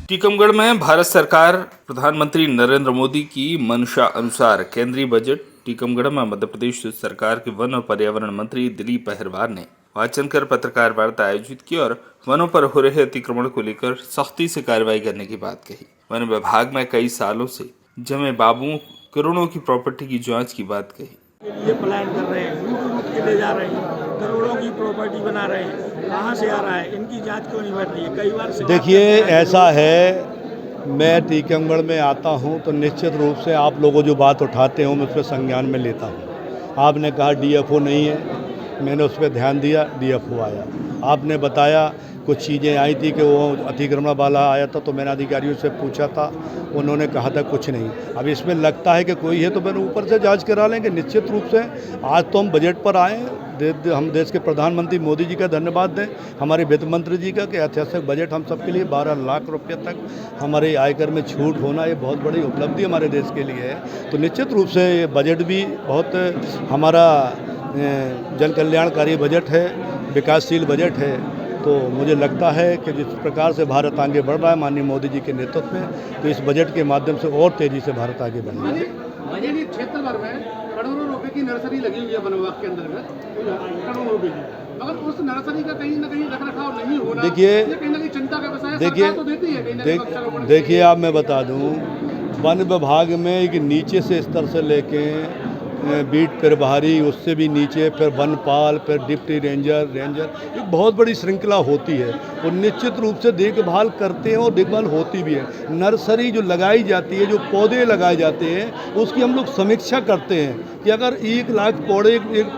टीकमगढ़ में भारत सरकार प्रधानमंत्री नरेंद्र मोदी की मंशा अनुसार केंद्रीय बजट टीकमगढ़ में मध्य प्रदेश सरकार के वन और पर्यावरण मंत्री दिलीप अहिरवार ने वाचन कर पत्रकार वार्ता आयोजित की और वनों पर हो रहे अतिक्रमण को लेकर सख्ती से कार्रवाई करने की बात कही। वन विभाग में कई सालों से जमे बाबू करोड़ों की प्रॉपर्टी की जांच की बात कही। ये प्लान कर रहे हैं, लूट के ले जा रहे हैं, करोड़ों की प्रॉपर्टी बना रहे हैं, कहाँ से आ रहा है, इनकी जांच क्यों नहीं बढ़ रही है? कई बार से देखिए ऐसा है, मैं टीकमगढ़ में आता हूं तो निश्चित रूप से आप लोगों जो बात उठाते हो मैं उस पर संज्ञान में लेता हूं। आपने कहा डीएफओ नहीं है, मैंने उस पर ध्यान दिया, डीएफओ आया। आपने बताया कुछ चीज़ें आई थी कि वो अतिक्रमण वाला आया था, तो मैंने अधिकारियों से पूछा था, उन्होंने कहा था कुछ नहीं। अब इसमें लगता है कि कोई है तो मैंने ऊपर से जांच करा लेंगे निश्चित रूप से। आज तो हम बजट पर आए, हम देश के प्रधानमंत्री मोदी जी का धन्यवाद दें, हमारे वित्त मंत्री जी का कि ऐतिहासिक बजट हम सबके लिए 12 लाख रुपये तक हमारे आयकर में छूट होना, ये बहुत बड़ी उपलब्धि हमारे देश के लिए है। तो निश्चित रूप से ये बजट भी बहुत हमारा जन कल्याणकारी बजट है, विकासशील बजट है। तो मुझे लगता है कि जिस प्रकार से भारत आगे बढ़ रहा है माननीय मोदी जी के नेतृत्व में, तो इस बजट के माध्यम से और तेज़ी से भारत आगे बढ़ रहा है। बजट क्षेत्र भर में करोड़ों रुपए की नर्सरी लगी हुई है वन विभाग के अंतर्गत, करोड़ों रुपए की, मगर उस नर्सरी का कहीं ना कहीं रखरखाव नहीं हो रहा। देखिए कहीं ना कहीं चिंता का विषय है। सरकार तो देती है कहीं ना कहीं। देखिए आप मैं बता दूं, वन विभाग में एक नीचे से स्तर से लेके बीट प्रभारी, उससे भी नीचे फिर वनपाल, फिर डिप्टी रेंजर, एक बहुत बड़ी श्रृंखला होती है और निश्चित रूप से देखभाल करते हैं और देखभाल होती भी है। नर्सरी जो लगाई जाती है, जो पौधे लगाए जाते हैं, उसकी हम लोग समीक्षा करते हैं कि अगर 1 लाख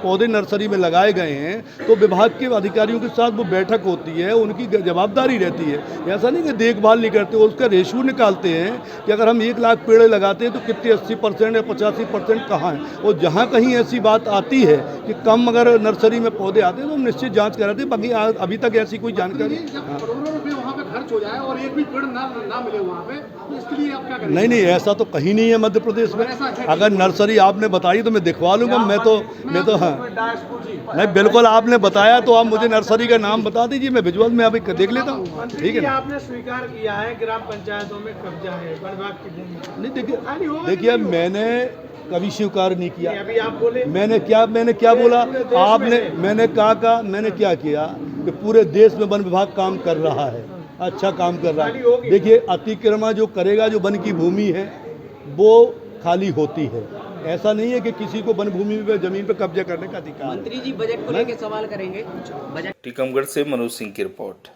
पौधे नर्सरी में लगाए गए हैं तो विभाग के अधिकारियों के साथ वो बैठक होती है, उनकी जवाबदारी रहती है। ऐसा नहीं कि देखभाल नहीं करते, उसका रेशो निकालते हैं कि अगर हम 1 लाख पेड़ लगाते हैं तो कितने 80% या 85% कहाँ है। और जहाँ कहीं ऐसी बात आती है कि कम अगर नर्सरी में पौधे आते हैं तो हम निश्चित जांच कराते हैं। बाकी अभी तक ऐसी कोई जानकारी करोड़ों रुपए वहाँ पे खर्च हो जाए और एक भी पेड़ ना मिले वहाँ पे, तो इसके लिए आप क्या करेंगे? नहीं, ऐसा तो कहीं नहीं है मध्य प्रदेश में। अगर नर्सरी आपने बताई तो मैं दिखवा लूँगा। मैं तो हाँ नहीं, बिल्कुल आपने बताया तो आप मुझे नर्सरी का नाम बता दीजिए, मैं विजुअल में अभी देख लेता हूँ। ठीक है, आपने स्वीकार किया है ग्राम पंचायतों में कब्जा है वन विभाग की भूमि। नहीं देखिए मैंने कभी स्वीकार नहीं किया। अभी आप बोले मैंने क्या बोला आपने, मैंने क्या किया कि पूरे देश में वन विभाग काम कर रहा है, अच्छा काम कर रहा है। देखिए अतिक्रमण जो करेगा, जो वन की भूमि है वो खाली होती है। ऐसा नहीं है कि किसी को वन भूमि पे जमीन पे कब्जा करने का अधिकार। मंत्री जी बजट को लेकर सवाल करेंगे। बजट टीकमगढ़ से मनोज सिंह की रिपोर्ट।